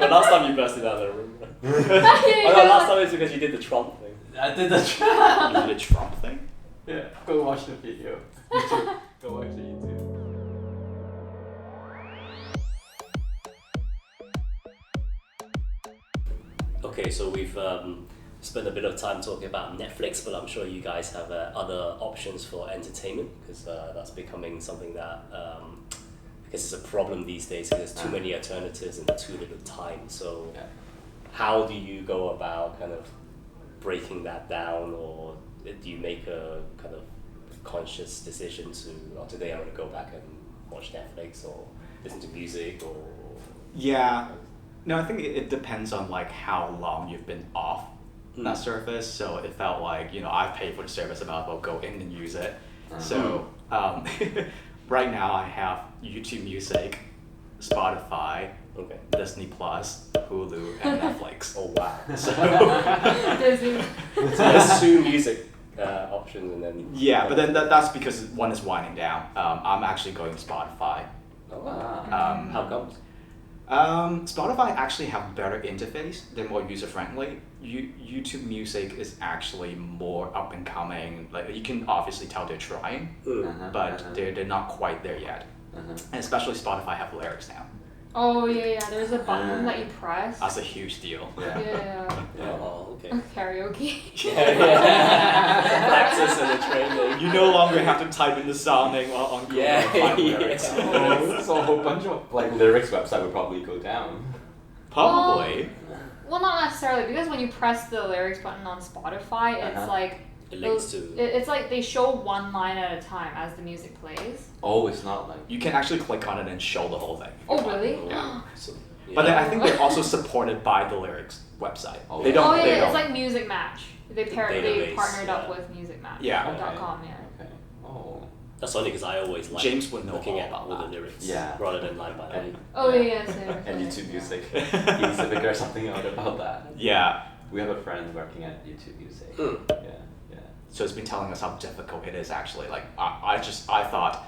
The last time you bursted out of the room. Yeah, no, last time it's because you did the Trump thing. I did the Trump. You did a Trump thing? Yeah, go watch the video. YouTube. Go watch the YouTube. Okay, so we've spent a bit of time talking about Netflix, but I'm sure you guys have other options for entertainment because that's becoming something that I guess it's a problem these days because there's too many alternatives and too little time. So how do you go about kind of breaking that down, or do you make a kind of conscious decision to, oh, today I'm going to go back and watch Netflix or listen to music or... Yeah. No, I think it depends on like how long you've been off that service. So it felt like, I've paid for the service, I might as well go in and use it. So right now I have YouTube Music, Spotify, Disney Plus, Hulu, and Netflix. Oh wow. So Disney. So there's two music options and then... yeah, but then that's because one is winding down. I'm actually going to Spotify. Oh wow. How comes? Spotify actually have better interface. They're more user friendly. YouTube Music is actually more up and coming. Like you can obviously tell they're trying, but they're not quite there yet. And especially Spotify have lyrics now. Oh yeah, there's a button that you press. That's a huge deal. Yeah. Oh, okay. Karaoke. Practice and the training. You no longer have to type in the song name on Google to find lyrics. So a whole bunch of like lyrics website would probably go down. Probably. Well, not necessarily, because when you press the lyrics button on Spotify, it's like it links to... It's like they show one line at a time as the music plays. Oh, it's not like... You can actually click on it and show the whole thing. Oh, really? So, But then I think they're also supported by the lyrics website. Oh, they yeah. don't. Oh yeah, they it's don't. like Music Match. They database, partnered up with Music Match. Yeah. .com, yeah. Okay. Oh. that's funny because I always like James would know looking all at about all that. the lyrics Yeah. rather than line by line. And, Oh yeah, same. and YouTube Music. He needs to figure something out about that. Yeah. We have a friend working at YouTube Music. Yeah. So it's been telling us how difficult it is actually. Like I thought,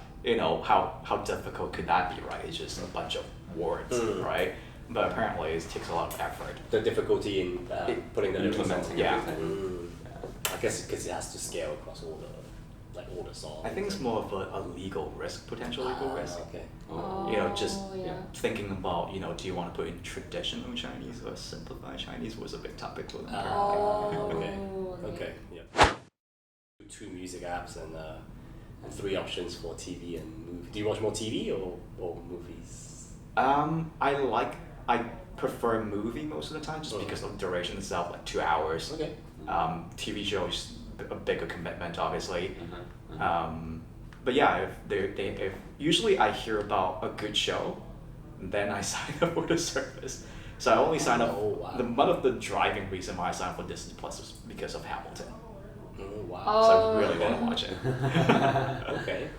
how difficult could that be, right? It's just a bunch of words, right? But apparently it takes a lot of effort. The difficulty in putting the lyrics on. Implementing Yeah. everything. I guess because it has to scale across all the songs. I think it's more of a legal risk, potential legal risk. Okay. Oh, Just yeah. thinking about, do you want to put in traditional Chinese or simplified Chinese was a big topic for them. Oh, Okay. Yeah. Two music apps and 3 options for TV and movie. Do you watch more TV or movies? I prefer movie most of the time just because of the duration itself, like 2 hours. Okay. TV show is a bigger commitment, obviously. But yeah, if usually I hear about a good show, then I sign up for the service. So I only sign up. One of the driving reason why I signed up for Disney Plus was because of Hamilton. Oh wow. So I really want to watch it. Okay.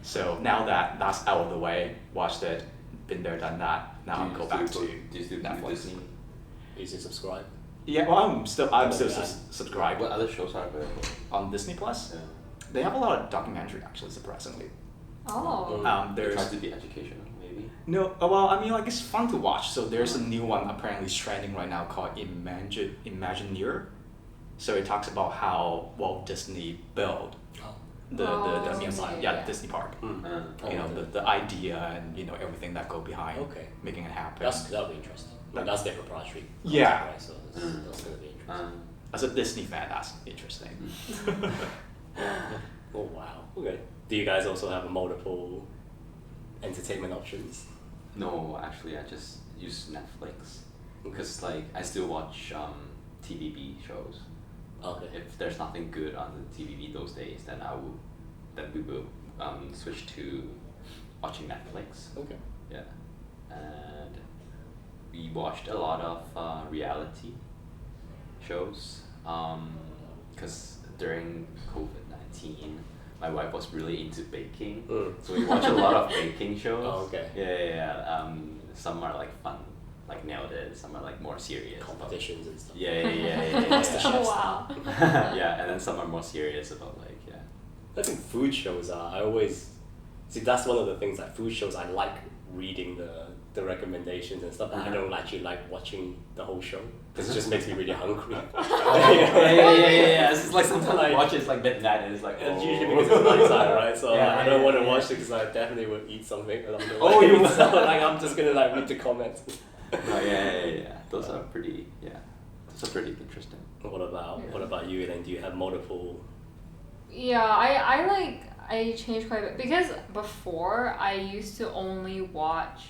So now that that's out of the way, watched it, been there, done that. Now I'll go back to Do you still do Netflix. Disney? Is it subscribed? Yeah, well, I'm still subscribed What other shows are available? on Disney Plus. Yeah. They have a lot of documentary, actually, surprisingly. Oh. There's Try to be educational, maybe. no, well, I mean, like it's fun to watch. So there's a new one apparently trending right now called Imagineer. So it talks about how Walt Disney built the amusement, yeah. Disney Park. Mm. The idea and everything that go behind making it happen. That'll be interesting. But that's their proprietary. Yeah. Right? So that's gonna be interesting. As a Disney fan, that's interesting. Oh wow. Okay. Do you guys also have multiple entertainment options? No, actually, I just use Netflix because like I still watch TVB shows. Okay. If there's nothing good on the TVB those days, then we will switch to watching Netflix. Okay. Yeah, and we watched a lot of reality shows because during COVID-19, my wife was really into baking, so we watched a lot of baking shows. Oh, okay. Yeah. Some are like fun, like Nailed It. Some are like more serious. Competitions and stuff. Yeah. Oh wow. Yeah, and then some are more serious about like I think food shows are. I always see that's one of the things that food shows. I like reading the the recommendations and stuff. I don't actually like watching the whole show because it just makes me really hungry. Yeah. It's just like sometimes I watch it, it's like midnight and it's like, It's usually because it's nighttime, right? So I don't want to watch it because I definitely would eat something along the way. Oh, you would? So like I'm just gonna like read the comments. No, yeah. Those are pretty interesting. What about you? Then do you have multiple? Yeah, I changed quite a bit because before I used to only watch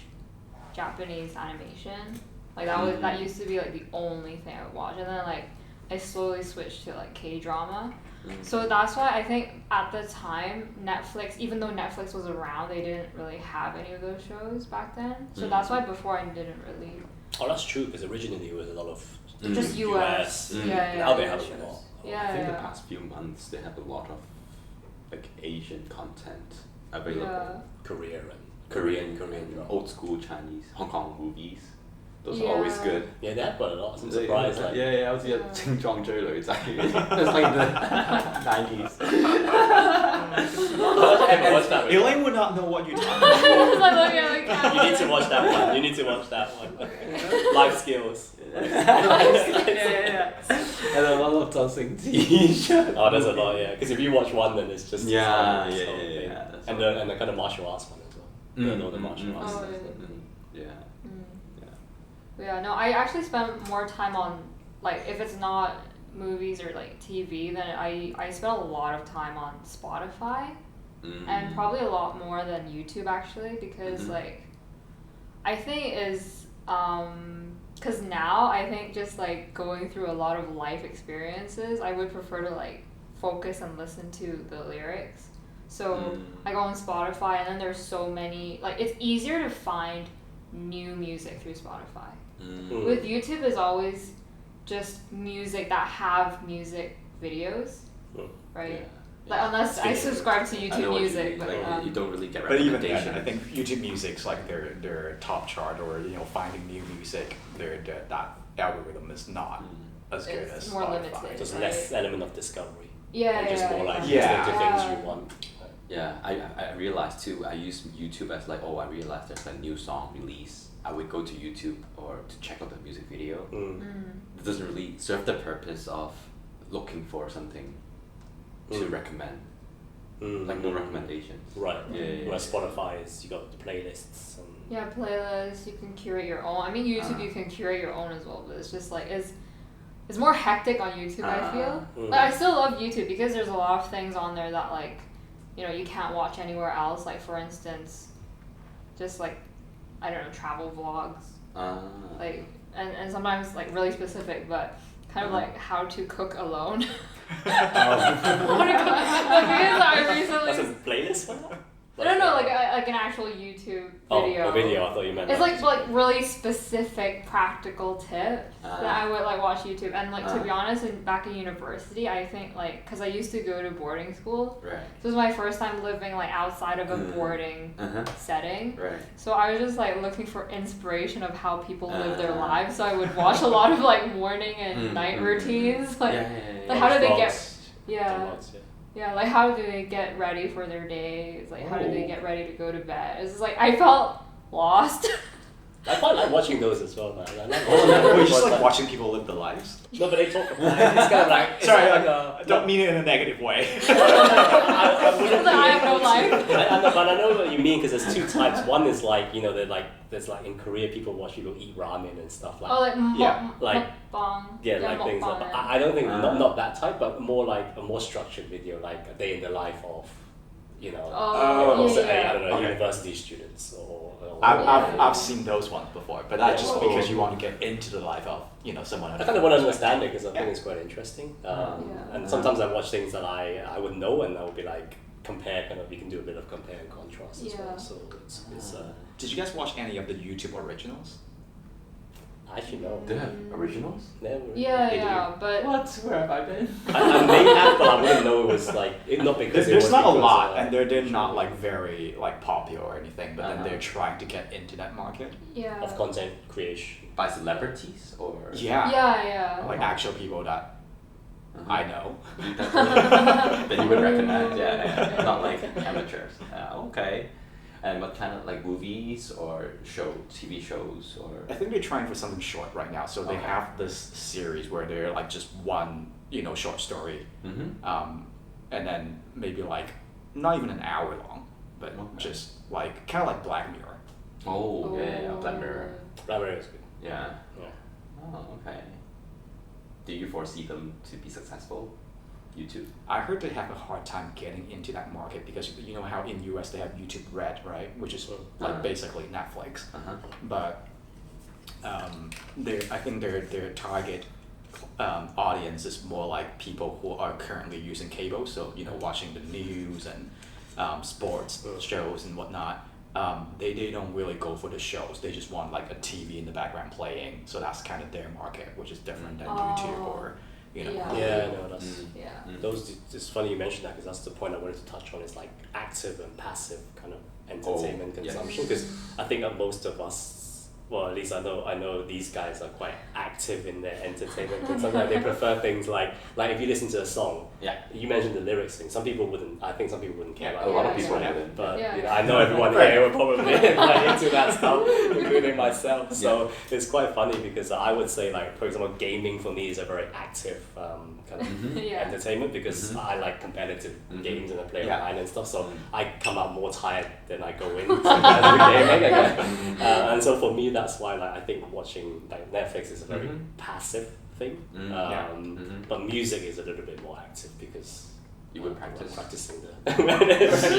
Japanese animation. Like that used to be like the only thing I would watch, and then like I slowly switched to like K-drama. So that's why I think at the time Netflix, even though Netflix was around, they didn't really have any of those shows back then. So that's why before I didn't really. Oh, that's true because originally it was a lot of Just US. Yeah. Now they have shows. a lot. I think the past few months they have a lot of like Asian content available. Yeah. Korean, old school Chinese, Hong Kong movies. Those are always good. Yeah, they have quite a lot. I'm surprised. Like, 好似有精裝追女仔 It's like the 90s. I haven't watched that. Elaine would not know what you're talking I about. was like looking at the camera. You need to watch that one. Life skills. yeah. And a lot of 周星馳 Oh, there's a lot, yeah. Because if you watch one, then it's just Yeah. And the kind of martial arts one as well. The martial arts. Oh, Yeah. Yeah, no, I actually spend more time on, like, if it's not movies or, like, TV, then I spend a lot of time on Spotify, and probably a lot more than YouTube, actually, because, like, I think is, because now I think just, like, going through a lot of life experiences, I would prefer to, like, focus and listen to the lyrics. So I go on Spotify, and then there's so many, like, it's easier to find new music through Spotify. With YouTube is always just music that have music videos, right? Like unless I subscribe to YouTube Music, but you don't really get But even recommendations. then, I think YouTube Music's like their top chart, or finding new music, that algorithm is not as good It's as more Spotify. limited. Just less element of discovery. yeah, Just more like Yeah. listening to things you want. Yeah, I realized too, I use YouTube as like, I realized there's a new song release. I would go to YouTube or to check out the music video. It doesn't really serve the purpose of looking for something to recommend. Like no recommendations. Right. Yeah. Whereas Spotify is, you got the playlists. And yeah, playlists. You can curate your own. I mean, YouTube you can curate your own as well, but it's just like it's more hectic on YouTube. I feel. Like I still love YouTube because there's a lot of things on there that like, you can't watch anywhere else. Like for instance, just like, I don't know, travel vlogs. Like and sometimes like really specific, but kind of like how to cook alone. Because I recently. That's a playlist for that? No, like an actual YouTube video. Oh, a video. I thought you meant. It's like really specific practical tips that I would like watch YouTube, and like to be honest, back in university, I think like because I used to go to boarding school. Right. This was my first time living like outside of a boarding setting. Right. So I was just like looking for inspiration of how people live their lives. So I would watch a lot of like morning and night routines. Like, like how do they get? Yeah, like how do they get ready for their days? Like how do they get ready to go to bed? It's just like I felt lost. I quite like watching those as well, man. I like We're just like watching people live their lives. No, but they talk about it. It's kind of like. It's Sorry, like I don't mean it in a negative way. I wouldn't I have no life. but I know what you mean because there's two types. One is like there's like in Korea people watch people eat ramen and stuff like. Oh, like like mukbang. like things like. But I don't think not that type, but more like a more structured video, like a day in the life of, yeah. I don't know, Okay. university students or. I've seen those ones before, but that's just because you want to get into the life of someone. I kind of want to understand it because I think it's quite interesting. And sometimes I watch things that I would know, and I would be like compare you can do a bit of compare and contrast as well. So it's Did you guys watch any of the YouTube originals? actually no. They have originals? Never. Yeah, but What? Where have I been? I may have, but I wouldn't know it was like not because There's not a because, lot, and they're not like very like popular or anything. But then they're trying to get into that market. yeah. of content creation. By celebrities or? Yeah. Like actual people that I know. That you would recommend, yeah. Not like amateurs. Okay. And what kind of like movies or TV shows or? I think they're trying for something short right now. So they Okay. have this series where they're like just one, short story, and then maybe like not even an hour long, but Okay. just like kind of like Black Mirror. Oh yeah, Black Mirror. Black Mirror is good. Yeah. Yeah. Oh okay. Do you foresee them to be successful? YouTube. I heard they have a hard time getting into that market because you know how in US they have YouTube Red, right, which is like basically Netflix. But I think their target audience is more like people who are currently using cable, so watching the news and sports shows and whatnot. They don't really go for the shows. They just want like a TV in the background playing. So that's kind of their market, which is different than YouTube or Yeah. Yeah, no, that's Yeah. those. It's funny you mentioned that because that's the point I wanted to touch on. Is like active and passive kind of entertainment yes. consumption. Because I think that most of us, well, at least I know these guys are quite active in their entertainment consumption. They prefer things like if you listen to a song. Yeah. You mentioned the lyrics thing. Some people wouldn't. I think some people wouldn't care Yeah, about a lot the of lyrics, people right? wouldn't. But Yeah. I know everyone here will probably like into that stuff, including myself. So it's quite funny because I would say like, for example, gaming for me is a very active kind of Yeah. entertainment because I like competitive games and I play online and stuff. So I come out more tired than I go in to gaming again. And so for me, that's why like I think watching like Netflix is a very passive thing. But music is a little bit more active because You would I'm practice. practicing the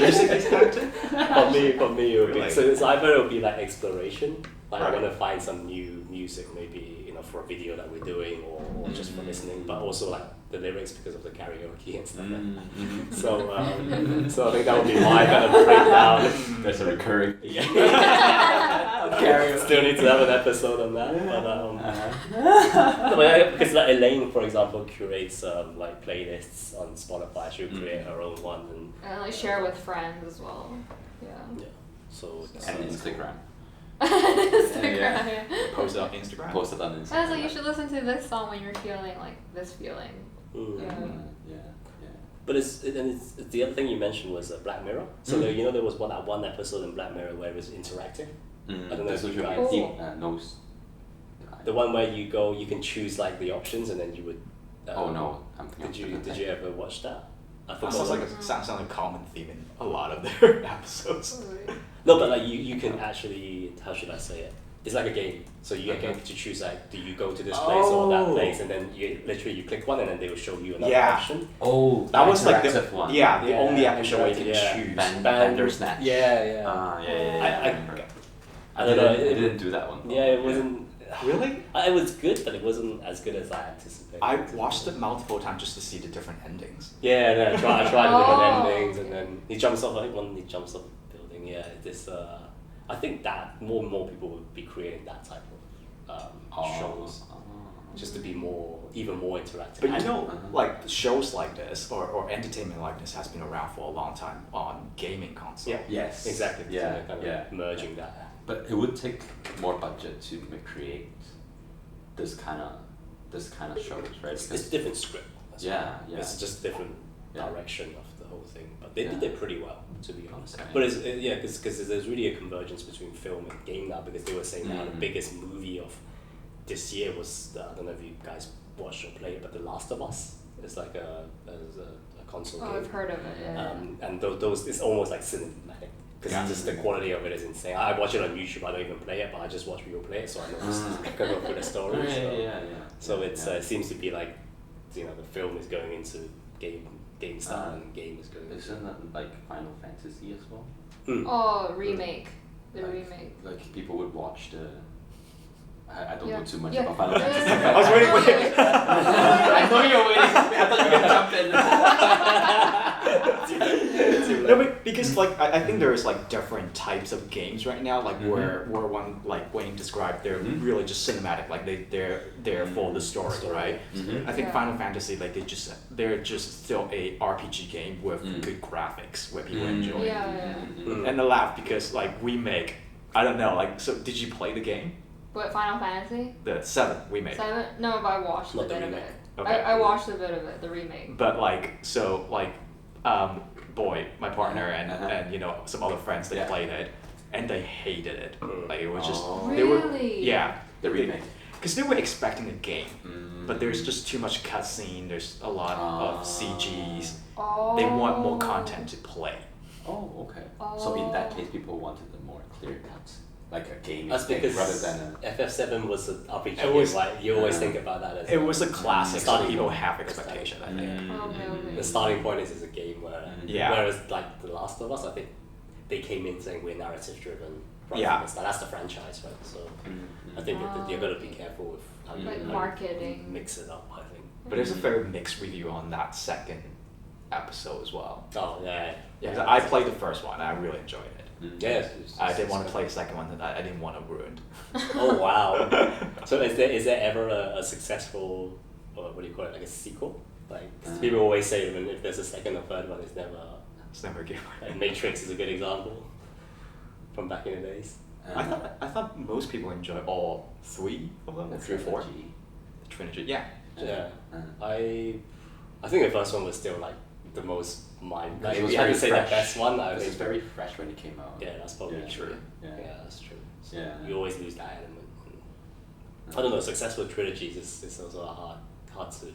Music is active? for me it would be Really? so it's either it would be like exploration, like I Right. want to find some new music maybe for a video that we're doing or just for listening, but also like the lyrics because of the karaoke and stuff like that. So I think that would be my kind of breakdown. There's a recurring. Still need to have an episode on that, but because like Elaine, for example, curates like playlists on Spotify. She'll create her own one And like share with friends as well. Yeah. yeah. So And Instagram. Instagram. Yeah. Post it on Instagram. Post it on I was Instagram. like, you should listen to this song when you're feeling like this feeling. Mm. Yeah. Yeah. But it's the other thing you mentioned was Black Mirror. So there was one episode in Black Mirror where it was interactive. I don't know if you guys. Knows. The one where you can choose like the options and then you would. Oh no! Did you ever watch that? I That forgot. sounds like a common theme in a lot of their episodes. No, but like you can actually, how should I say it? It's like a game. So you get to choose like, do you go to this place or that place, and then you click one and then they will show you another option. Oh, That was like the interactive one. the only episode where you can interactive, choose. Bandersnatch. Yeah. I don't know. I didn't do that one. Yeah, it wasn't. Really? It was good, but it wasn't as good as I anticipated. I watched it multiple times just to see the different endings. Yeah, no, I tried the different Oh. endings, and then he jumps off. I think one he jumps off the building. Yeah, this. I think that more and more people would be creating that type of shows, just to be even more interactive. But you know, like shows like this or entertainment like this has been around for a long time on gaming console. Yeah. Yes. Exactly. Yeah. So they're kind of merging that. But it would take more budget to create this kind of shows, right? It's different script. That's Yeah, why. yeah. It's just different Yeah. direction of the whole thing. But they Yeah. did it pretty well, to be honest. Okay. But because there's really a convergence between film and game now. Because they were saying that the biggest movie of this year was I don't know if you guys watched or played, but The Last of Us. It's like a console Oh, game. I've heard of it. Yeah. And those it's almost like cinematic. Because just the quality of it is insane. I watch it on YouTube. I don't even play it, but I just watch people play it, so I know I can go through the story. So it's it seems to be like, the film is going into game style and game is going. Isn't that like Final Fantasy as well? Oh, remake. The Like- remake. Like people would watch the. I don't Yeah. know too much Yeah. about Final Yeah, Fantasy. yeah, yeah. I was waiting. I know you're waiting. I thought you were gonna jump in. No, but because like I think there's like different types of games right now. Like where one like Wayne described, they're really just cinematic. Like they're for the story, right? I think Yeah. Final Fantasy like they're just still a RPG game with good graphics where people enjoy. Yeah. And I laugh because like remake. I don't know. Like, so did you play the game? What, Final Fantasy? The 7 remake. 7? No, but I watched Not a the bit of remake. it. Okay. I watched a bit of it, the remake. But like, so like, boy, my partner, and you know some other friends that Yeah. played it, and they hated it. Like it was just Oh. they were Really? yeah The remake. because they were expecting a game, but there's just too much cutscene. There's a lot of CGs. Oh. They want more content to play. Oh, okay. So in that Oh. case, people wanted a more clear cut, like a gaming That's thing because rather than a. FF7 was an RPG It was- game, right? You always think about that as It was a classic, so Starting people point. have expectation. I think. Okay. The starting point is a game where, Yeah. whereas like The Last of Us, I think they came in saying we're narrative driven. Right Yeah. from the start. That's the franchise, right? So I think you're gonna be careful with how you Like how you marketing. mix it up. I think. But there's a very mixed review on that second episode as well. Oh yeah. Yeah, 'cause I played the first one. I really enjoyed it. Yes. I didn't want to play the second one, and I didn't want to ruin. Oh wow. So is there ever a successful, or what do you call it, like a sequel? Like 'cause people always say when if there's a second or third one, it's never. It's never a game. Like Matrix is a good example from back in the days. I thought most people enjoy all three of them, or three or four. The trilogy, yeah. Yeah. I think the first one was still like the most mind. Like, It if was you had to very say fresh. the best one, I It was think. very fresh when it came out. Yeah, that's probably Yeah. true. Yeah. Yeah, that's true. So Yeah. you always lose that element. I don't know. Successful trilogies is also hard to.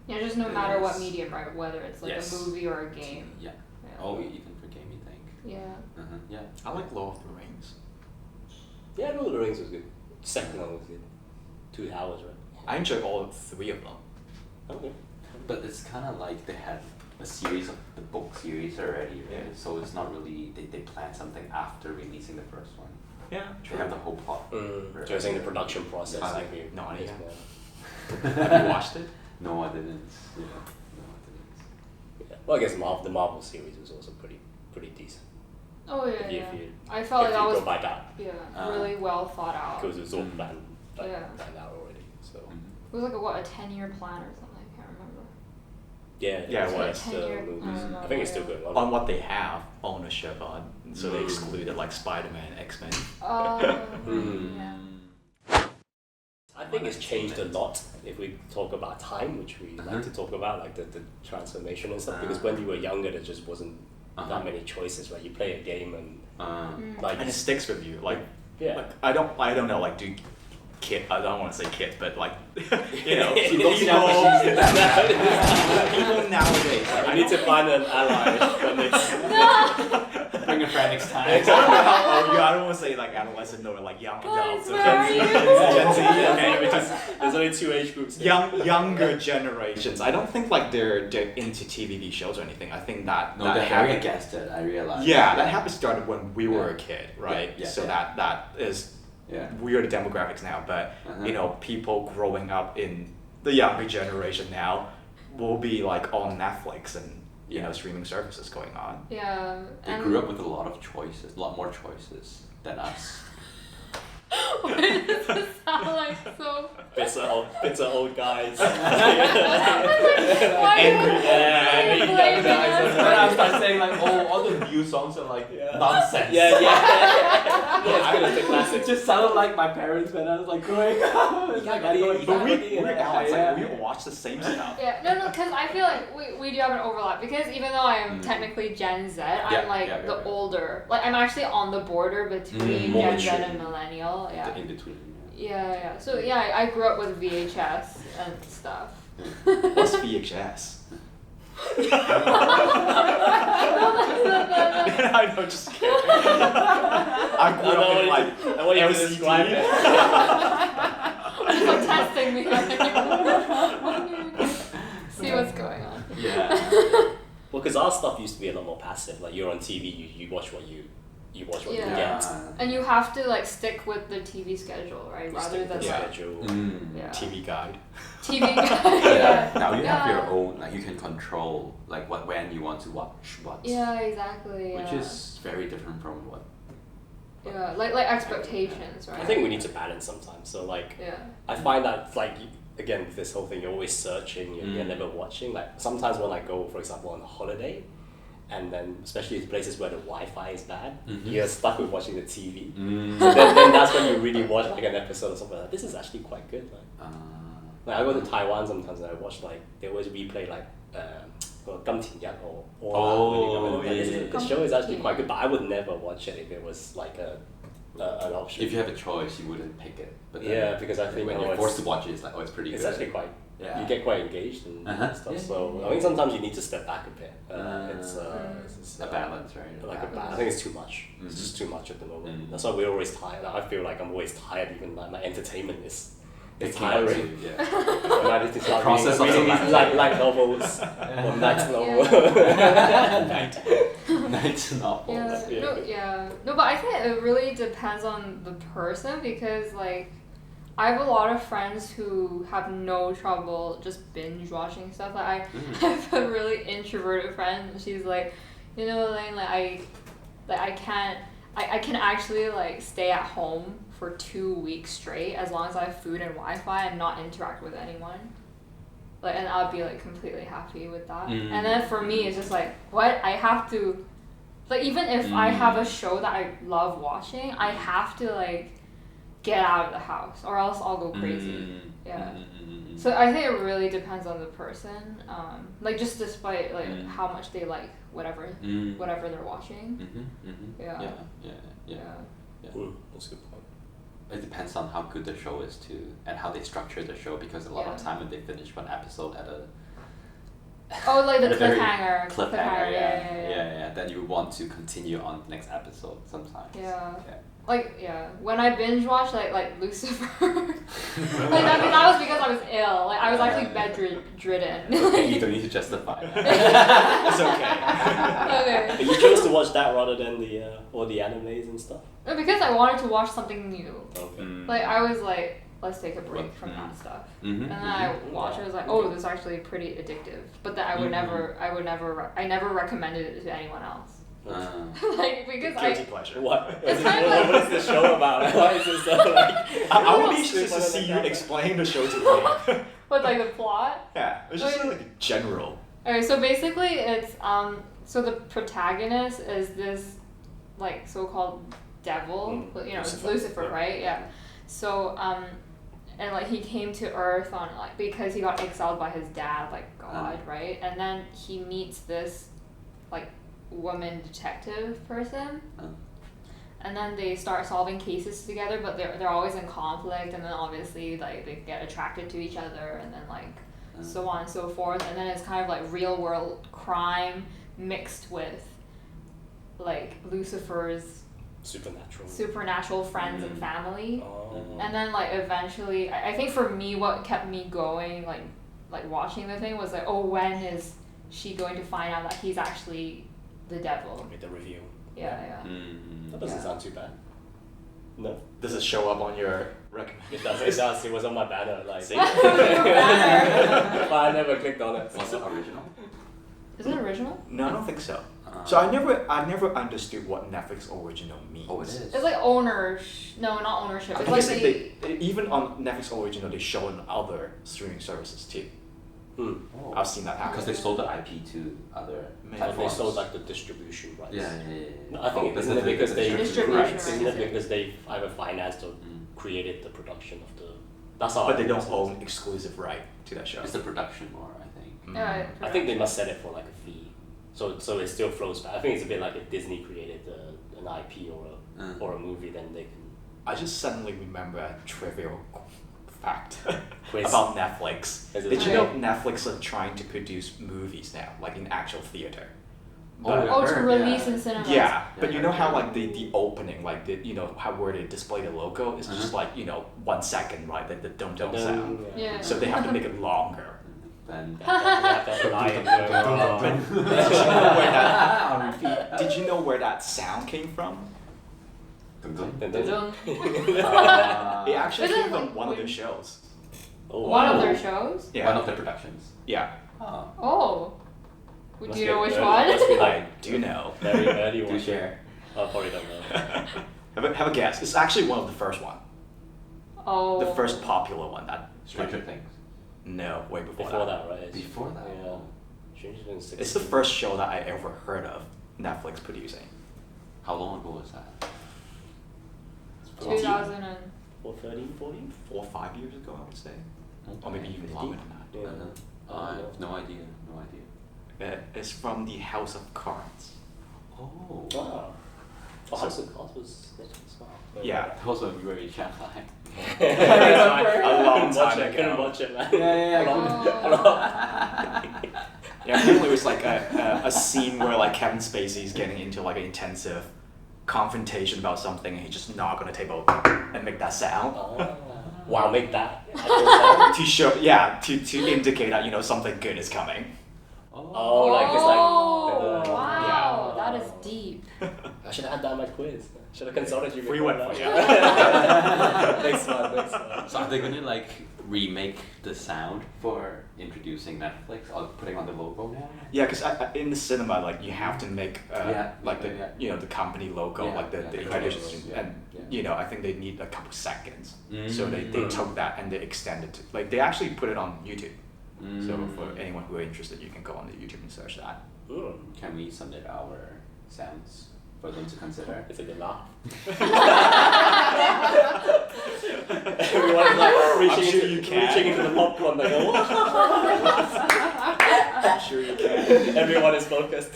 Yeah, just no matter what Yes. medium, right? Whether it's like Yes. a movie or a game. Yeah. Yeah. Oh, even for gaming, I think. Yeah. Yeah. I like Lord of the Rings. Yeah, Lord of the Rings was good. Second one was good. 2 hours, right? I enjoy all three of them. Okay. But it's kind of like they had a series of the book series already, right? Yeah. So it's not really they planned something after releasing the first one. Yeah, They have the whole plot. So you're saying the production process? I like you, no is idea. more- Have you watched it? No, I didn't. Yeah. No, I didn't. Yeah. Well, I guess the Marvel series was also pretty decent. Oh yeah, If you, yeah. if you, I felt if like that you was go by that, really well thought out. because it was all planned, like, Yeah. planned out already. So It was like a 10-year plan or something. I can't remember. yeah, Yeah, it it was was. the 10-year movies. plan, I think it's still yeah. going on. On what they have ownership on, so they excluded like Spider-Man, X-Men. Yeah. I think it's changed a lot if we talk about time, which we like to talk about, like the transformation and stuff. Because when you were younger, there just wasn't that many choices, right? You play a game and like And it sticks with you. Like, yeah. like I don't know. Like, do I don't want to say kids, but like, you know, People nowadays. Like, I need to find an ally when it's Bring a friend next time. I don't know how old you. I don't want to say like adolescent or like young adult. Guys, So where are you? Gen Z. Okay, which is there's only 2 age groups. here. younger generations. I don't think like they're into TV shows or anything. I think that No, that they're very habit- against it. I realize. Yeah, that habit started when we were a Yeah. kid, right? Yeah, So yeah. that is Yeah. weird demographics now, but Uh-huh. you know, people growing up in the younger generation now will be like on Netflix and you know streaming services going on. Yeah. They grew up with a lot of choices, a lot more choices than us. Why does this sound like so? Bitter old guys. Why Angry you blame us? When I start saying like, oh, all the new songs are like nonsense. Yeah, it's good as the It classics. just sounded like my parents when I was like growing up. It's like, But we're Alex, yeah. like we watch the same stuff. Yeah, no, because I feel like we do have an overlap because even though I'm technically Gen Z, I'm like the older. Like I'm actually on the border between More Gen Z mature. and Millennial. Yeah. The in between. Yeah. So yeah, I grew up with VHS and stuff. What's VHS? I know, just kidding. I grew up in like I want you to LCD. describe it. Just like testing me. See what's going on. Yeah. Well, because our stuff used to be a lot more passive. Like you're on TV, you watch what you watch what you Yeah. get. And you have to like stick with the TV schedule, right? You Rather stick than with the like schedule. yeah. TV guide. TV guide. Yeah. Now you have Yeah. your own, like you can control like when you want to watch what. Yeah, exactly. Which yeah. is very different from what. Yeah, like expectations, right? I think we need to balance sometimes. So like, Yeah. I find that like again with this whole thing, you're always searching, you're never watching. Like sometimes when I go, for example, on holiday, and then especially in places where the Wi-Fi is bad, you're stuck with watching the TV. So then that's when you really watch like an episode or something like that. This is actually quite good. Like I go to Taiwan sometimes and I watch like they always replay like 金田一or Oh, the show is actually quite good, but I would never watch it if it was like an option. If you have a choice, you wouldn't pick it. But then, Yeah, because I think when you're forced to watch it, it's like, oh, it's pretty it's good. actually quite. Yeah. You get quite engaged and stuff. Yeah, so yeah. I think sometimes you need to step back a bit. It's a balance, right? Like a balance. I think it's too much. It's just too much at the moment. Mm. That's why we're always tired. I feel like I'm always tired. Even like my entertainment is It's tiring. Yeah. When I need to start Process of reading the these light novels or night novel. Night novels. No, but I think it really depends on the person because like I have a lot of friends who have no trouble just binge watching stuff. Like I have a really introverted friend and she's like, you know, Elaine, I can actually like stay at home for 2 weeks straight as long as I have food and Wi-Fi and not interact with anyone. Like, and I'll be like completely happy with that. And then for me, it's just like, what? I have to, like, even if I have a show that I love watching, I have to like get out of the house or else I'll go crazy. So I think it really depends on the person. Like just despite like how much they like whatever they're watching. Yeah. That's a good point. It depends on how good the show is too, and how they structure the show. Because a lot of time when they finish one episode at a like the at a very cliffhanger. Yeah. Then you want to continue on the next episode sometimes. Like when I binge watch like Lucifer, like that was because I was ill. Like I was actually bedridden. Okay, you don't need to justify that. It's okay. But you chose to watch that rather than the all the animes and stuff. No, because I wanted to watch something new. Okay. Like I was like, let's take a break from that stuff. And then I watched it. I was like, oh, this is actually pretty addictive. But then I never recommended it to anyone else. Like because Guilty pleasure. What? It's kind of like, What is the show about? Why is this like? I would be interested to see you explain the show to me. what like the plot? Yeah, it's just like general. Okay, so basically it's so the protagonist is this like so-called devil, you know, Lucifer, right? Yeah. So and like he came to Earth on like because he got exiled by his dad, like God, right? And then he meets this like woman detective person. And then they start solving cases together, but they're always in conflict, and then obviously like they get attracted to each other, and then like so on and so forth, and then it's kind of like real world crime mixed with like Lucifer's supernatural friends and family. And then like eventually I think for me what kept me going like watching the thing was like, oh, when is she going to find out that he's actually the devil? With the review. That doesn't sound too bad. No. Does it show up on your recommendation? It does. It was on my banner. Like. But I never clicked on it. Was it original? Is it original? No, I don't think so. So I never understood what Netflix original means. Oh, it is. It's like ownership. No, not ownership. It's Because like they even on Netflix original they show on other streaming services too. I've seen that happen. Because they sold the IP to other They platforms. sold like the distribution rights. Yeah. No, I think isn't it because they either financed or created the production of the. That's how. But they don't own exclusive right to that show. It's the production more, I think. I think they must set it for like a fee, so it still flows back. I think it's a bit like if Disney created an IP or a movie, then they can. I just suddenly remember a trivial fact Quiz. about Netflix. Did you know Netflix are trying to produce movies now, like in actual theater? to release in cinemas. Yeah, but you know how like the opening, like the how where they display the logo is just like 1 second, right? The dum sound. Yeah. So they have to make it longer. Then Did you know where that sound came from? It actually came from one of their shows. One of their shows? Yeah. One of the productions. Yeah. Oh. Do you know which one? I do know. Very early one. Do share. I probably don't know. Have a guess. It's actually one of the first one. Oh. The first popular one. That Stranger Things. No, way before that, right? Before that? Yeah. Stranger Things 16. It's the first show that I ever heard of Netflix producing. How long ago was that? 2000 and... 13, 14? 4 or 5 years ago, I would say. Or maybe even longer than that. Yeah. I have no idea. It's from the House of Cards. Oh. Wow. Oh, House of Cards was Netflix. Wow. Yeah. That was when we were in Shanghai. A long time I couldn't ago. watch it, man. Yeah. Yeah, apparently it was like a scene where like Kevin Spacey's getting into like an intensive confrontation about something and he's just knock on the table and make that sound. Oh. Wow, make that. To show, yeah, to indicate that, you know, something good is coming. Oh, like it's like. Oh, wow, Yeah. that is deep. I should have had that on my quiz. Should have consulted you. Free before one that. for you. Next one. So are they gonna like remake the sound for introducing Netflix or putting on the logo now? Yeah, because in the cinema, like you have to make like the yeah. you know the company logo, Yeah, like the yeah, credits, yeah, and yeah. you know I think they need a couple seconds, so they Mm. took that and they extended to like they actually put it on YouTube. So Mm. for anyone who are interested, you can go on the YouTube and search that. Mm. Can we submit our sounds for them to consider? Is it a laugh? Everyone's like I'm sure you can. reaching into the popcorn. They go. I'm sure you can. Everyone is focused.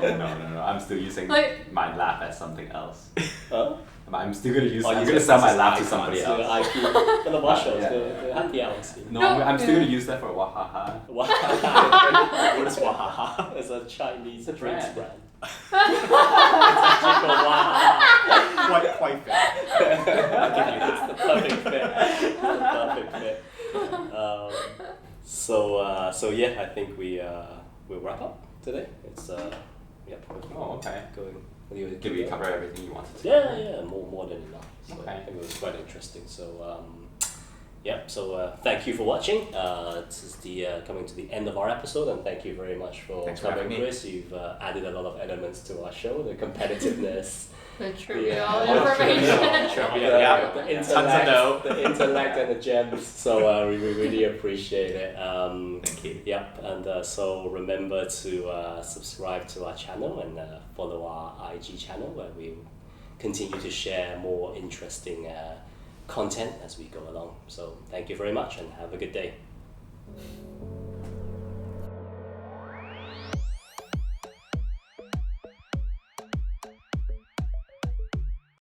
No. I'm still using Like- my laugh as something else. Huh? I'm still gonna use. Oh, I'm you're gonna gonna sell my use laugh to icons. somebody The else. IQ, the wash shows, Yeah. the happy hours. No, No, I'm still yeah. gonna use that for wahaha. Wow. What is Wahaha? It's a Chinese It's a drinks brand. brand. It's actually called Waha. Quite fair. I'll give you It's that. the perfect fit. It's the perfect fit. So yeah, I think we'll wrap up today. It's yep. Oh, okay. Going. What do you Did we cover everything you wanted to? Yeah, more than enough. So Okay. I think it was quite interesting. So thank you for watching. This is the coming to the end of our episode, and thank you very much for Thanks for coming, having me. Chris. You've added a lot of elements to our show, the competitiveness. The trivial Yeah. information. Trivia, yeah. The Tons of intellect, dough. the intellect and the gems. So we really appreciate it. Thank you. Yep, and so remember to subscribe to our channel and follow our IG channel where we continue to share more interesting content as we go along. So thank you very much and have a good day.